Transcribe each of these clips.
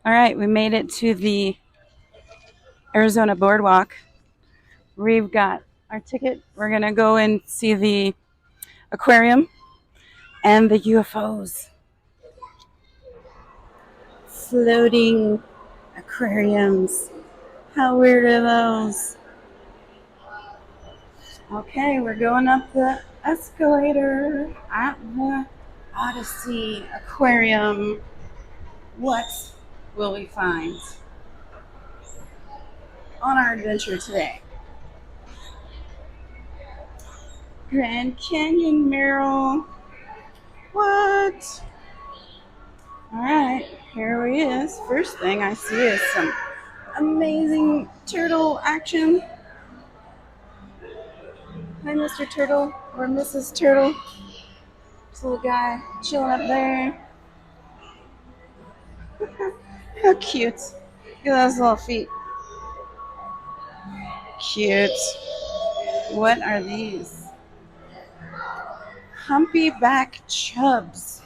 All right, we made it to the Arizona Boardwalk. We've got our ticket. We're going to go and see the aquarium and the UFOs. Floating aquariums. How weird are those? Okay, we're going up the escalator at the OdySea Aquarium. What will we find on our adventure today? Grand Canyon Merrill. What? Alright, here he is. First thing I see is some amazing turtle action. Hi, Mr. Turtle or Mrs. Turtle. This little guy chilling up there. How cute. Look at those little feet. Cute. What are these? Humpyback chubs.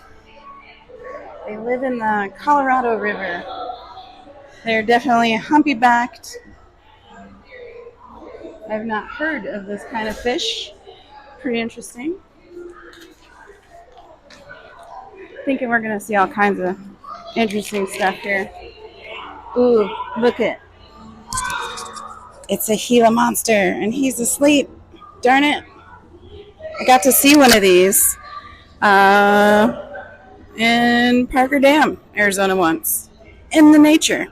They live in the Colorado River. They're definitely humpy-backed. I've not heard of this kind of fish. Pretty interesting. Thinking we're going to see all kinds of interesting stuff here. Ooh, look it. It's a Gila monster, and he's asleep. Darn it. I got to see one of these in Parker Dam, Arizona once, in the nature.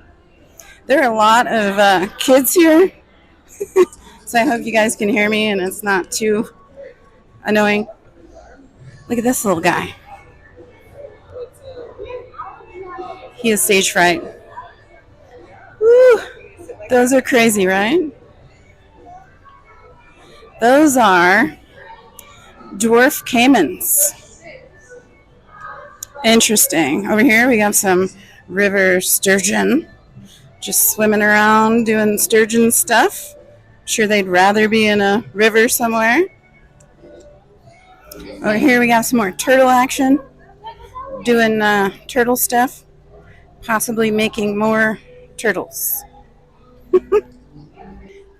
There are a lot of kids here, so I hope you guys can hear me and it's not too annoying. Look at this little guy. He has stage fright. Woo! Those are crazy, right? Those are dwarf caimans. Interesting. Over here we got some river sturgeon just swimming around doing sturgeon stuff. Sure they'd rather be in a river somewhere. Over here we got some more turtle action, doing turtle stuff, possibly making more turtles.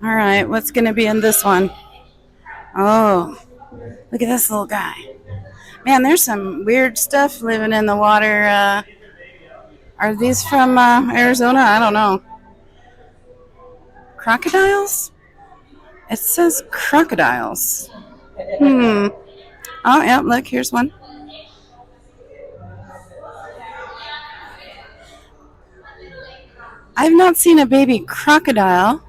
All right, what's going to be in this one? Oh, look at this little guy. Man, there's some weird stuff living in the water. Are these from Arizona? I don't know. Crocodiles? It says crocodiles. Oh, yeah, look, here's one. I've not seen a baby crocodile,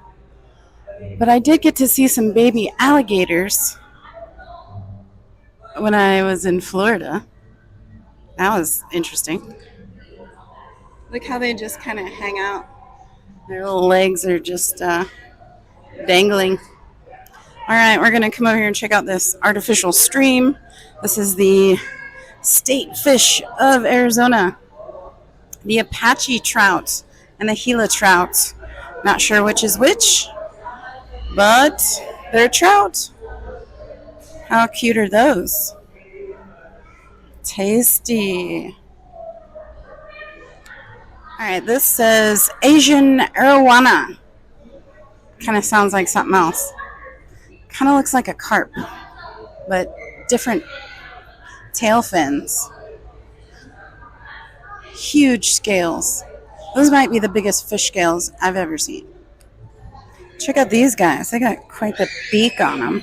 but I did get to see some baby alligators when I was in Florida. That was interesting. Look how they just kind of hang out. Their little legs are just dangling. All right, we're going to come over here and check out this artificial stream. This is the state fish of Arizona. The Apache trout and the Gila trout. Not sure which is which, but they're trout. How cute are those? Tasty. All right, this says Asian arowana. Kind of sounds like something else. Kind of looks like a carp, but different tail fins. Huge scales. Those might be the biggest fish scales I've ever seen. Check out these guys. They got quite the beak on them.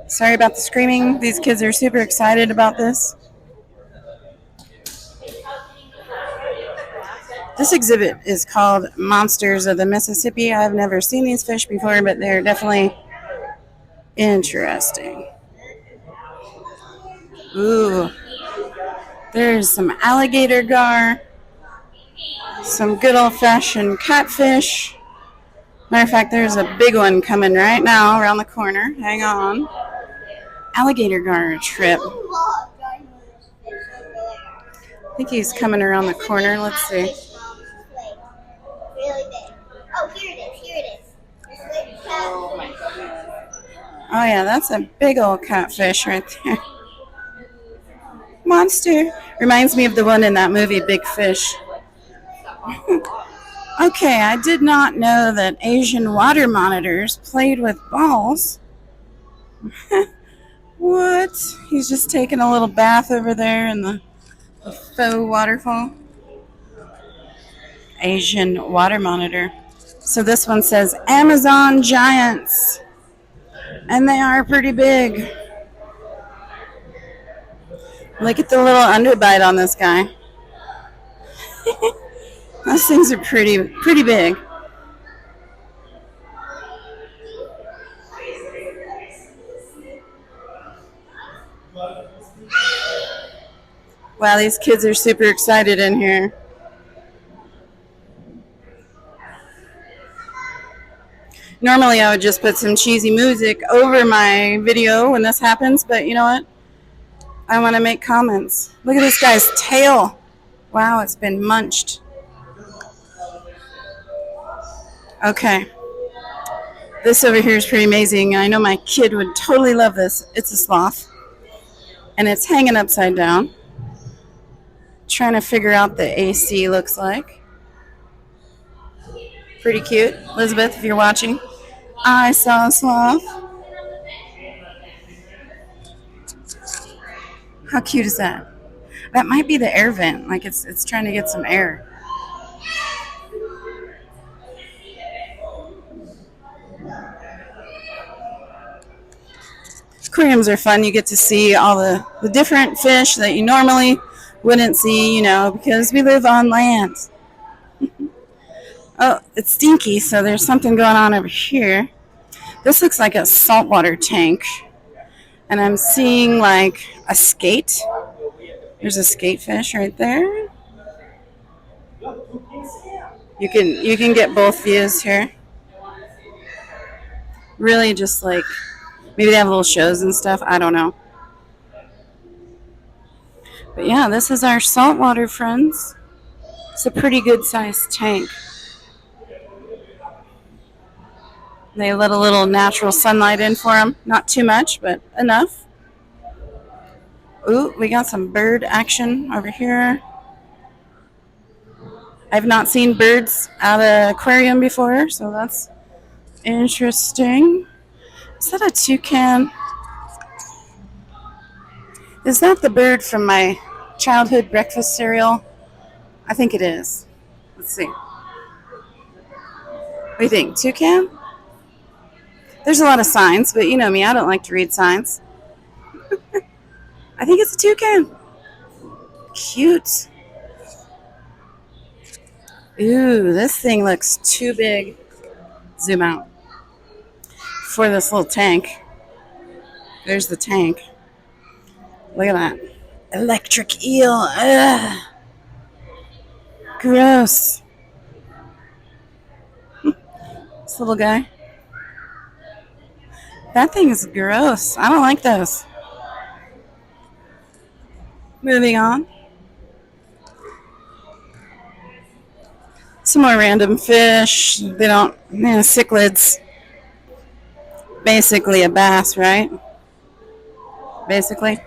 Sorry about the screaming. These kids are super excited about this. This exhibit is called Monsters of the Mississippi. I've never seen these fish before, but they're definitely interesting. Ooh. There's some alligator gar. Some good old-fashioned catfish. Matter of fact, there's a big one coming right now around the corner. Hang on. Alligator gar trip. I think he's coming around the corner. Let's see. Oh, here it is. Oh my goodness. Oh yeah, that's a big old catfish right there. Monster. Reminds me of the one in that movie, Big Fish. Okay, I did not know that Asian water monitors played with balls. What? He's just taking a little bath over there in the faux waterfall. Asian water monitor. So this one says Amazon giants. And they are pretty big. Look at the little underbite on this guy. Those things are pretty big. Wow, these kids are super excited in here. Normally I would just put some cheesy music over my video when this happens, but you know what? I want to make comments. Look at this guy's tail. Wow, it's been munched. Okay. This over here is pretty amazing. I know my kid would totally love this. It's a sloth. And it's hanging upside down. Trying to figure out the AC looks like. Pretty cute. Elizabeth, if you're watching. I saw a sloth. How cute is that? That might be the air vent. Like it's trying to get some air. Aquariums are fun. You get to see all the different fish that you normally wouldn't see, because we live on land. Oh, it's stinky, so there's something going on over here. This looks like a saltwater tank. And I'm seeing like a skate. There's a skate fish right there. You can get both views here. Really just like, maybe they have little shows and stuff. I don't know. But yeah, this is our saltwater friends. It's a pretty good sized tank. They let a little natural sunlight in for them. Not too much, but enough. Ooh, we got some bird action over here. I've not seen birds at an aquarium before, so that's interesting. Is that a toucan? Is that the bird from my childhood breakfast cereal? I think it is. Let's see. What do you think? Toucan? There's a lot of signs, but you know me, I don't like to read signs. I think it's a toucan. Cute. Ooh, this thing looks too big. Zoom out. For this little tank. There's the tank. Look at that. Electric eel. Ugh. Gross. This little guy. That thing is gross. I don't like those. Moving on. Some more random fish. They don't, cichlids. Basically a bass, right? Basically.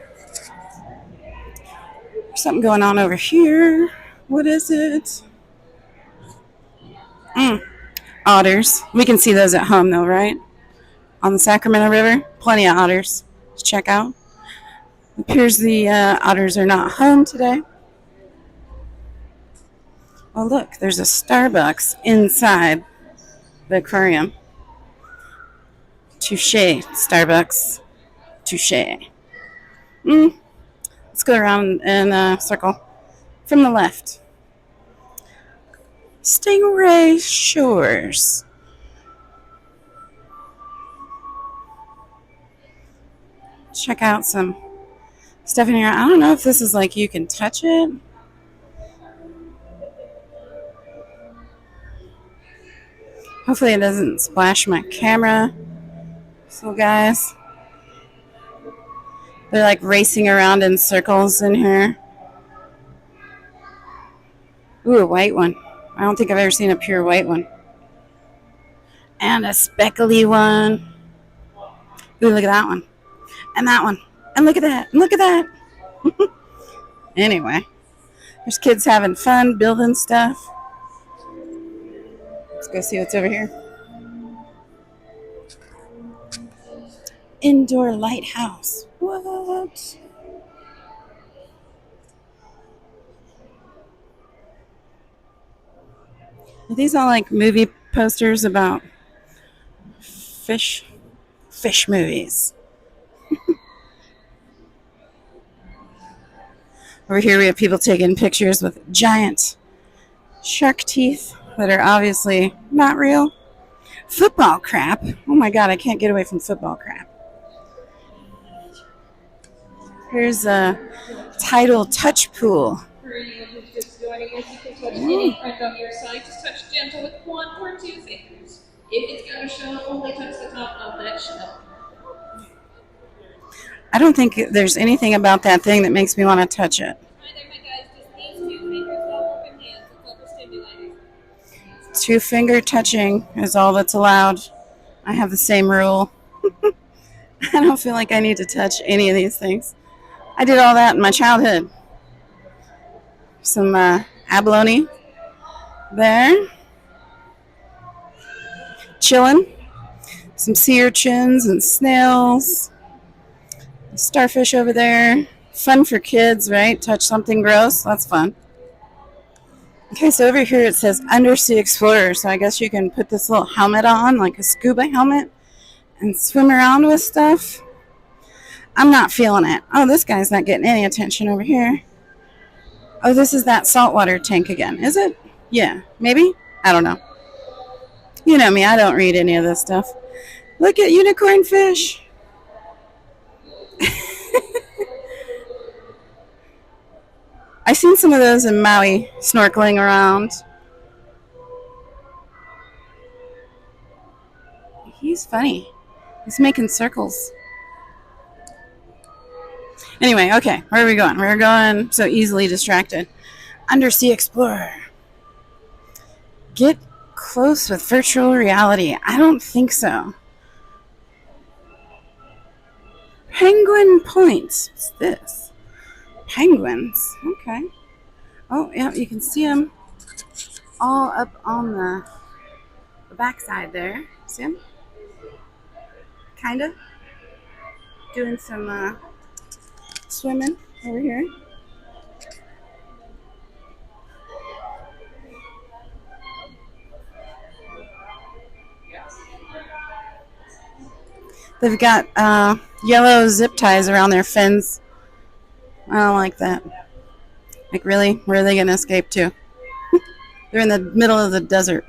There's something going on over here. What is it? Otters. We can see those at home though, right? On the Sacramento River. Plenty of otters to check out. It appears the otters are not home today. Oh, look, there's a Starbucks inside the aquarium. Touche, Starbucks. Touche. Let's go around in a circle from the left. Stingray Shores. Check out some stuff in here. I don't know if this is like you can touch it. Hopefully it doesn't splash my camera. So guys, they're like racing around in circles in here. Ooh, a white one. I don't think I've ever seen a pure white one. And a speckly one. Ooh, look at that one. And that one. And look at that. And look at that. Anyway, there's kids having fun building stuff. Let's go see what's over here. Indoor lighthouse. What? Are these all like movie posters about fish movies? Over here we have people taking pictures with giant shark teeth that are obviously not real. Football crap. Oh my god, I can't get away from football crap. Here's a tidal touch pool. For anyone who's just joining us, you can touch any friend on your side. Just touch gentle with 1 or 2 fingers. If it's got a shell, only touch the top of that shell. I don't think there's anything about that thing that makes me want to touch it. Hi there, my guys. Just these 2 fingers while open hands. It's overstimulating. 2-finger touching is all that's allowed. I have the same rule. I don't feel like I need to touch any of these things. I did all that in my childhood. Some abalone there. Chilling. Some sea urchins and snails. Starfish over there. Fun for kids, right? Touch something gross. That's fun. Okay, so over here it says Undersea Explorer. So I guess you can put this little helmet on, like a scuba helmet, and swim around with stuff. I'm not feeling it. Oh, this guy's not getting any attention over here. Oh, this is that saltwater tank again. Is it? Yeah, maybe? I don't know. You know me, I don't read any of this stuff. Look at unicorn fish. I've seen some of those in Maui snorkeling around. He's funny. He's making circles. Anyway, okay, where are we going? We're going so easily distracted. Undersea Explorer. Get close with virtual reality. I don't think so. Penguin Point. What's this? Penguins. Okay. Oh, yeah, you can see them all up on the backside there. See them? Kind of. Doing some swimming over here. They've got yellow zip ties around their fins. I don't like that. Like, really? Where are they going to escape to? They're in the middle of the desert.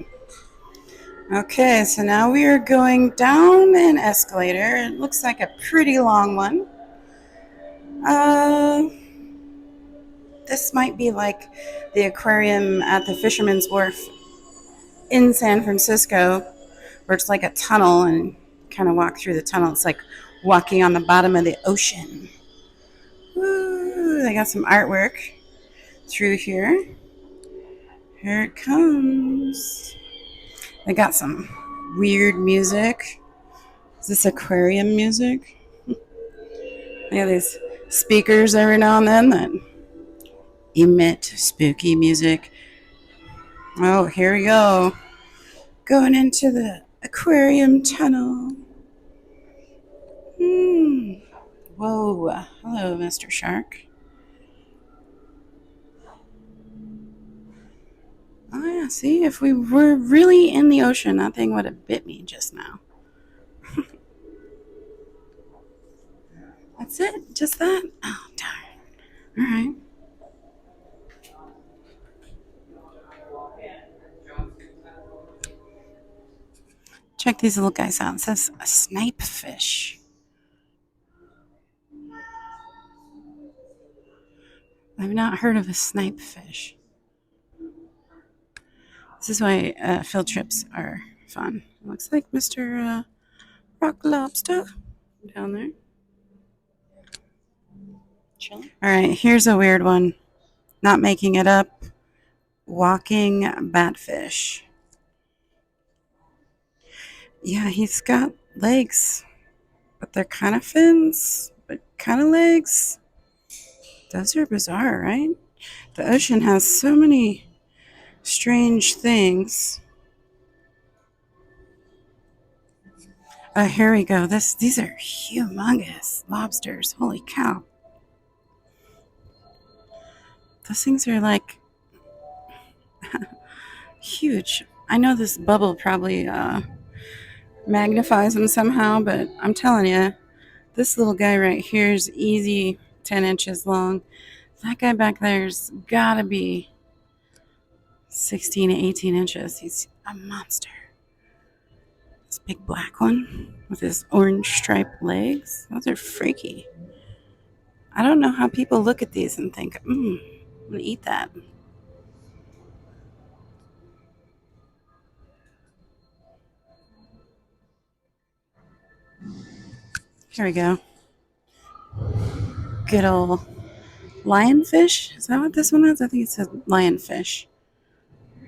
Okay, so now we are going down an escalator. It looks like a pretty long one. This might be like the aquarium at the Fisherman's Wharf in San Francisco, where it's like a tunnel and kind of walk through the tunnel. It's like walking on the bottom of the ocean. Woo, they got some artwork through here. Here it comes. They got some weird music. Is this aquarium music? They have these speakers every now and then that emit spooky music. Oh, here we go. Going into the aquarium tunnel. Whoa. Hello, Mr. Shark. Oh, yeah. See, if we were really in the ocean, that thing would have bit me just now. That's it? Just that? Oh, darn. All right. Check these little guys out. It says a snipe fish. I've not heard of a snipe fish. This is why field trips are fun. It looks like Mr. Rock Lobster down there. Chilling. All right, here's a weird one. Not making it up. Walking batfish. Yeah, he's got legs, but they're kind of fins, but kind of legs. Those are bizarre, right? The ocean has so many strange things. Oh, here we go. These are humongous lobsters. Holy cow. Those things are like huge. I know this bubble probably magnifies them somehow, but I'm telling you, this little guy right here is easy 10 inches long. That guy back there's gotta be 16 to 18 inches. He's a monster. This big black one with his orange striped legs, those are freaky. I don't know how people look at these and think, I'm gonna eat that. Here we go. Good old lionfish. Is that what this one is? I think it says lionfish.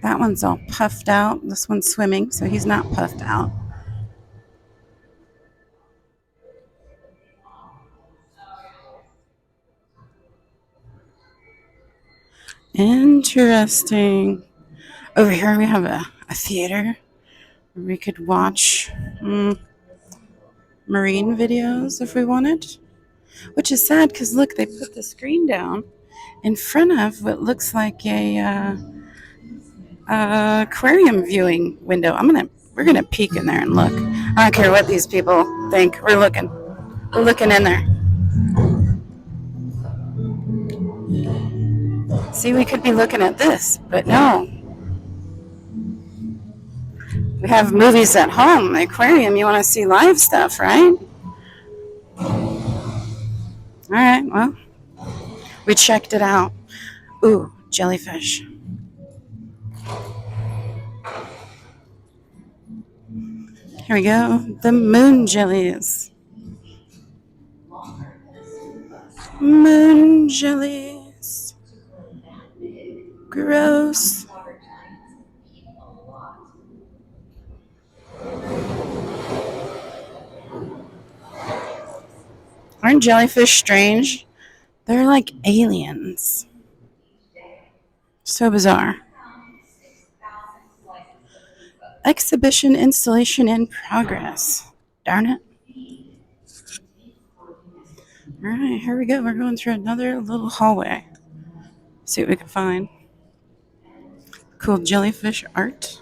That one's all puffed out. This one's swimming, so he's not puffed out. Interesting. Over here we have a theater where we could watch marine videos if we wanted. Which is sad because look, they put the screen down in front of what looks like a aquarium viewing window. We're gonna peek in there and look. I don't care what these people think. We're looking in there. See, we could be looking at this, but no. We have movies at home. The aquarium, you want to see live stuff, right? All right, well, we checked it out. Ooh, jellyfish. Here we go. The moon jellies. Moon jellies. Gross. Aren't jellyfish strange? They're like aliens. So bizarre. Exhibition installation in progress. Darn it. All right, here we go. We're going through another little hallway. See what we can find. Cool jellyfish art.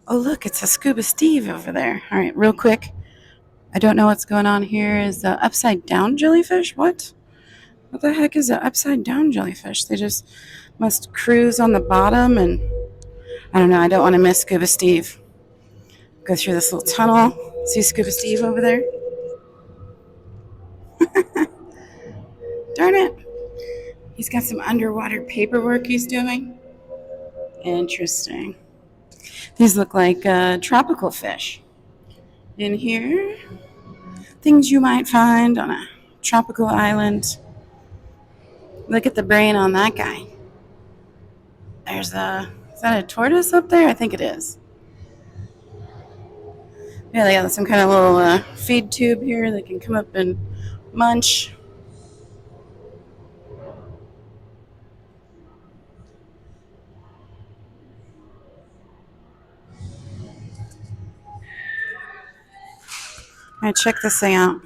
Oh, look, it's a Scuba Steve over there. All right, real quick. I don't know what's going on here. Is the upside down jellyfish? What? What the heck is an upside down jellyfish? They just must cruise on the bottom and I don't know. I don't want to miss Scuba Steve. Go through this little tunnel. See Scuba Steve over there? Darn it. He's got some underwater paperwork he's doing. Interesting. These look like tropical fish. In here, things you might find on a tropical island. Look at the brain on that guy. Is that a tortoise up there? I think it is. Yeah, they got some kind of little feed tube here that can come up and munch. All right, check this thing out.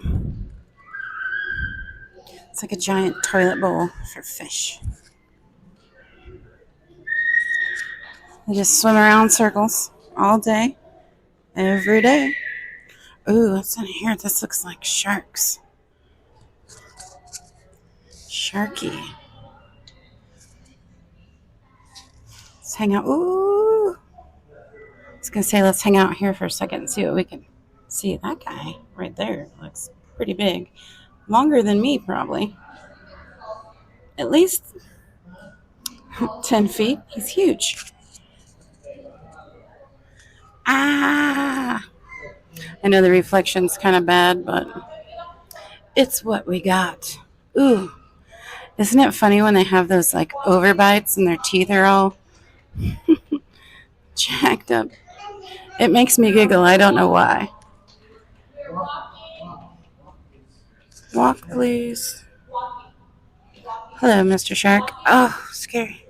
It's like a giant toilet bowl for fish. They just swim around in circles all day, every day. Ooh, what's in here? This looks like sharks. Sharky. Let's hang out. Ooh. I was going to say, let's hang out here for a second and see what we can see. That guy right there looks pretty big. Longer than me, probably. At least 10 feet. He's huge. Ah! I know the reflection's kind of bad, but it's what we got. Ooh. Isn't it funny when they have those like overbites and their teeth are all jacked up? It makes me giggle. I don't know why. Walk, please. Hello, Mr. Shark. Oh, scary.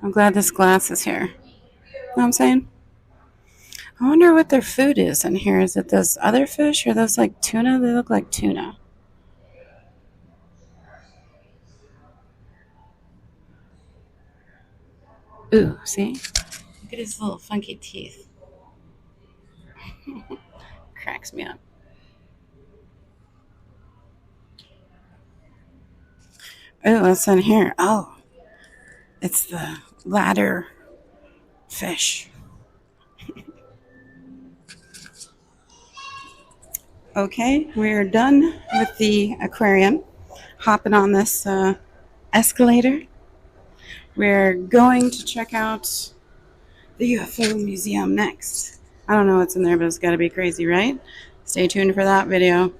I'm glad this glass is here. Know what I'm saying? I wonder what their food is in here. Is it those other fish or those like tuna? They look like tuna. Ooh, see? Look at his little funky teeth. Cracks me up. Oh, what's in here? Oh, it's the ladder fish. Okay, we're done with the aquarium. Hopping on this escalator. We're going to check out the UFO museum next. I don't know what's in there, but it's got to be crazy, right? Stay tuned for that video.